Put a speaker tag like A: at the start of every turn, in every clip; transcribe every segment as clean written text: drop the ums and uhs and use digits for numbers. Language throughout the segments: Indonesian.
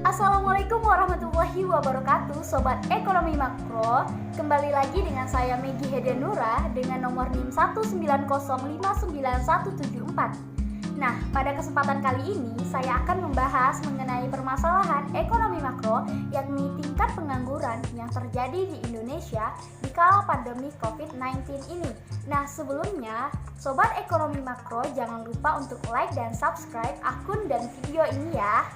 A: Assalamualaikum warahmatullahi wabarakatuh, Sobat Ekonomi Makro. Kembali lagi dengan saya Megi Hedenura dengan nomor NIM 190599174. Nah, pada kesempatan kali ini saya akan membahas mengenai permasalahan ekonomi makro, yakni tingkat pengangguran yang terjadi di Indonesia di kala pandemi COVID-19 ini. Nah, sebelumnya, Sobat Ekonomi Makro jangan lupa untuk like dan subscribe akun dan video ini ya.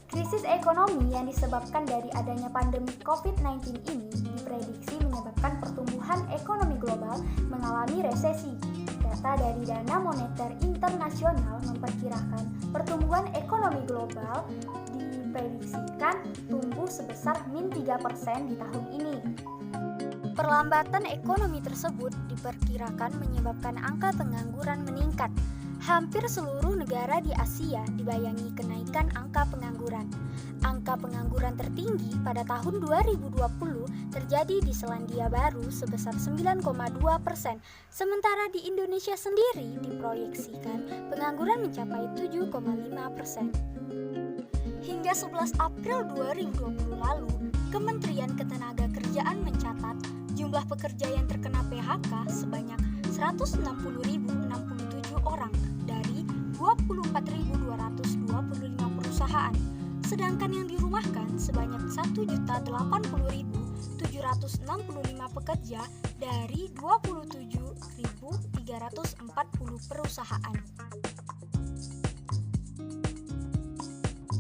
A: Krisis ekonomi yang disebabkan dari adanya pandemi COVID-19 ini diprediksi menyebabkan pertumbuhan ekonomi global mengalami resesi. Data dari Dana Moneter Internasional memperkirakan pertumbuhan ekonomi global diprediksikan tumbuh sebesar -3% di tahun ini. Perlambatan ekonomi tersebut diperkirakan menyebabkan angka pengangguran meningkat. Hampir seluruh negara di Asia dibayangi kenaikan angka pengangguran. Angka pengangguran tertinggi pada tahun 2020 terjadi di Selandia Baru sebesar 9,2%, sementara di Indonesia sendiri diproyeksikan pengangguran mencapai 7,5%. Hingga 11 April 2020 lalu, Kementerian Ketenagakerjaan mencatat jumlah pekerja yang terkena PHK sebanyak 160.067 orang dari 24.225 perusahaan, sedangkan yang dirumahkan sebanyak 1.080.765 pekerja dari 27.340 perusahaan.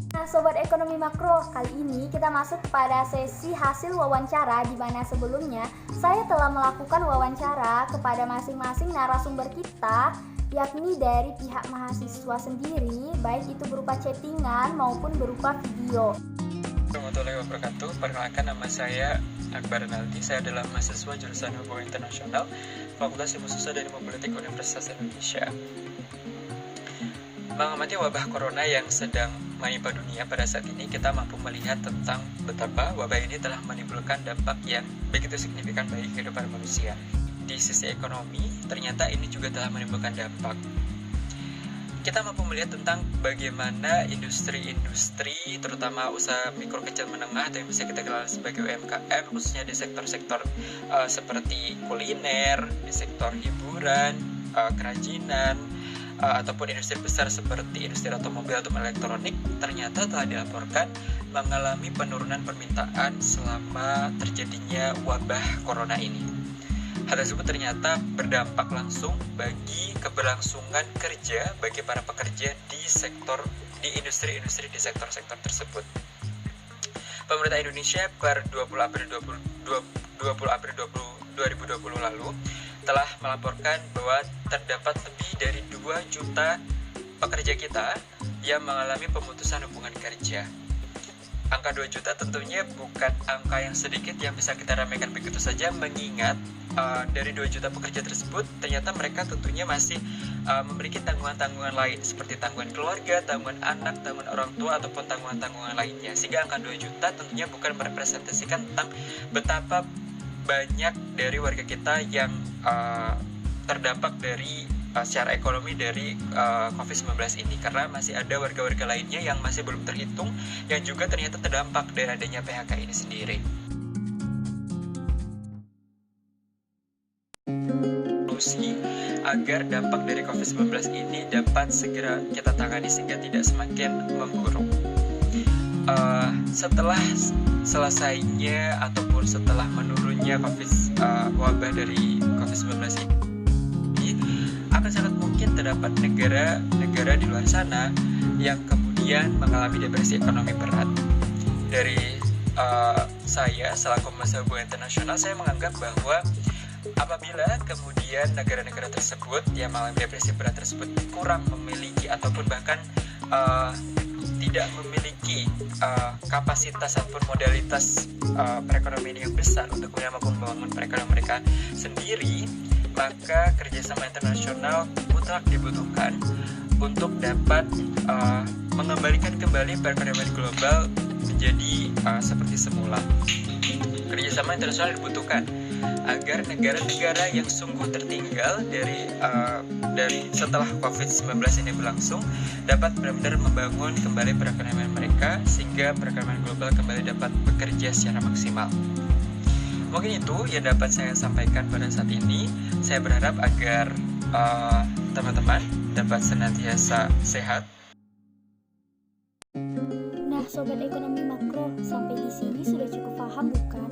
A: Nah, Sobat Ekonomi Makro, kali ini kita masuk kepada sesi hasil wawancara di mana sebelumnya saya telah melakukan wawancara kepada masing-masing narasumber kita, yakni dari pihak mahasiswa sendiri, baik itu berupa chattingan maupun berupa video.
B: Warahmatullahi wabarakatuh. Perkenalkan, nama saya Akbar Naldi. Saya adalah mahasiswa jurusan Hubungan Internasional Fakultas Ilmu Sosial dan Ilmu Politik Universitas Indonesia. Mengamati wabah corona yang sedang menimpa dunia pada saat ini, kita mampu melihat tentang betapa wabah ini telah menimbulkan dampak yang begitu signifikan bagi kehidupan manusia. Di sisi ekonomi, ternyata ini juga telah menimbulkan dampak. Kita mampu melihat tentang bagaimana industri-industri, terutama usaha mikro kecil menengah atau yang bisa kita kenal sebagai UMKM, khususnya di sektor-sektor seperti kuliner, di sektor hiburan, kerajinan, ataupun industri besar seperti industri otomobil atau elektronik, ternyata telah dilaporkan mengalami penurunan permintaan selama terjadinya wabah corona ini. Hal tersebut ternyata berdampak langsung bagi keberlangsungan kerja bagi para pekerja di industri-industri di sektor-sektor tersebut. Pemerintah Indonesia per 20 April 2020 lalu telah melaporkan bahwa terdapat lebih dari 2 juta pekerja kita yang mengalami pemutusan hubungan kerja. Angka 2 juta tentunya bukan angka yang sedikit yang bisa kita ramaikan begitu saja, mengingat dari 2 juta pekerja tersebut ternyata mereka tentunya masih memiliki tanggungan-tanggungan lain seperti tanggungan keluarga, tanggungan anak, tanggungan orang tua, ataupun tanggungan-tanggungan lainnya. Sehingga angka 2 juta tentunya bukan merepresentasikan tentang betapa banyak dari warga kita yang terdampak dari secara ekonomi dari COVID-19 ini, karena masih ada warga-warga lainnya yang masih belum terhitung yang juga ternyata terdampak dari adanya PHK ini sendiri. Solusi agar dampak dari COVID-19 ini dapat segera kita tangani sehingga tidak semakin memburuk. Setelah selesainya ataupun setelah menurunnya wabah dari COVID-19 ini, akan sangat mungkin terdapat negara di luar sana yang kemudian mengalami depresi ekonomi berat. Dari saya selaku mahasiswa hubungan internasional, saya menganggap bahwa apabila kemudian negara-negara tersebut yang mengalami depresi berat tersebut kurang memiliki ataupun bahkan tidak memiliki kapasitas ataupun modalitas perekonomian yang besar untuk kemudian mampu membangun perekonomian mereka sendiri, maka kerjasama internasional mutlak dibutuhkan untuk dapat mengembalikan kembali perekonomian global menjadi seperti semula. Kerjasama internasional dibutuhkan agar negara-negara yang sungguh tertinggal dari setelah COVID-19 ini berlangsung dapat benar-benar membangun kembali perekonomian mereka sehingga perekonomian global kembali dapat bekerja secara maksimal. Mungkin itu yang dapat saya sampaikan pada saat ini. Saya berharap agar teman-teman dapat senantiasa sehat.
A: Nah, Sobat Ekonomi Makro, sampai di sini sudah cukup paham bukan?